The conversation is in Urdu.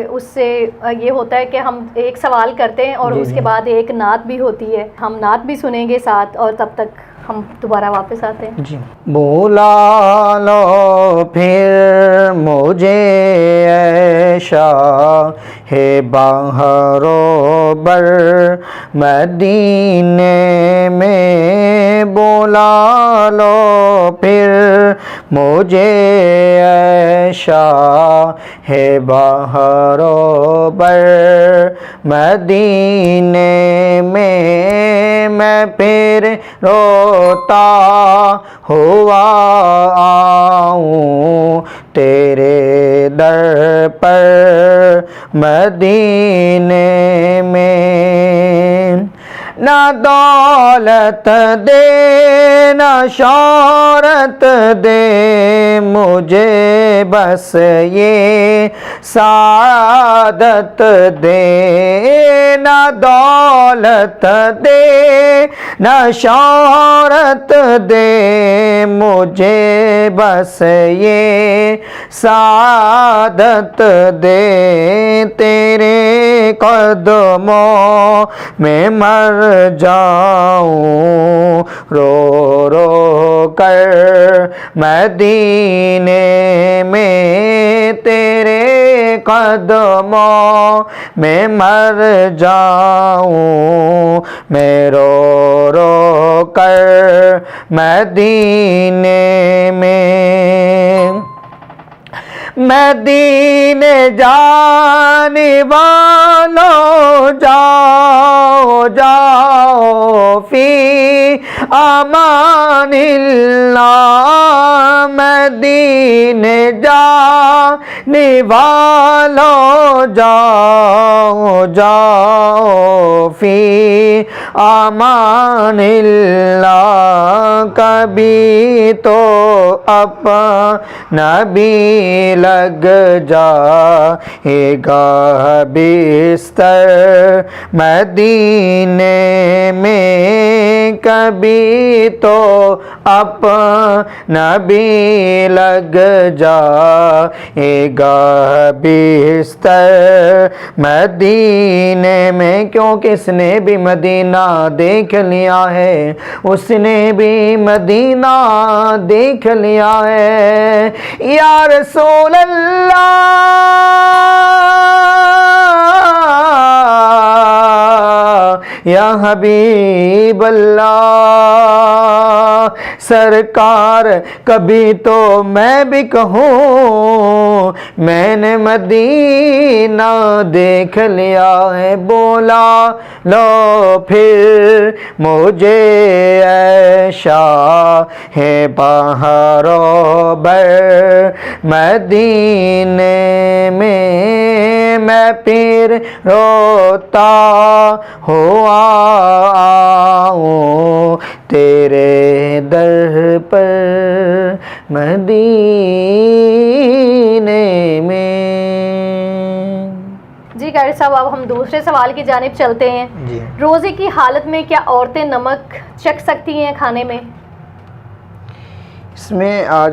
اس سے یہ ہوتا ہے کہ ہم ایک سوال کرتے ہیں اور اس کے بعد ایک نعت بھی ہوتی ہے، ہم نعت بھی سنیں گے ساتھ، اور تب تک ہم دوبارہ واپس آتے ہیں. جی. بلا لو پھر مجھے اے شاہ بہر و بر مدینے میں، بلا لو پھر مجھے اے شاہ بہر و بر مدینے میں پھر روتا ہوا آؤں تیرے در پر مدینے میں. نہ دولت دے نہ شہرت دے مجھے، بس یہ سعادت دے. نہ دولت دے نہ شہرت دے مجھے، بس یہ سعادت دے. تیرے قدموں میں مر جاؤں رو رو کر مدینے میں، تیرے قدموں میں مر جاؤں میں رو رو کر مدینے میں. مدینے جانے والوں جاؤ جاؤ فی امان اللہ. مدینے جانے والوں جاؤ جاؤ فی امان اللہ. کبھی تو اپنا بھی لگ جائے گا بستر مدینے میں، کبھی تو اپنا بھی لگ جائے گا بستر مدینے میں. کیونکہ اس نے بھی مدینہ دیکھ لیا ہے، اس نے بھی مدینہ دیکھ لیا ہے. یا رسول اللہ یا حبیب اللہ، سرکار کبھی تو میں بھی کہوں میں نے مدینہ دیکھ لیا ہے. بولا لو پھر مجھے اے شاہ بہر و بر مدینے میں پھر روتا ہوا آؤں تیرے در پر مدینے میں. جی قاری صاحب، اب ہم دوسرے سوال کی جانب چلتے ہیں. جی. روزے کی حالت میں کیا عورتیں نمک چکھ سکتی ہیں کھانے میں؟ اس میں آج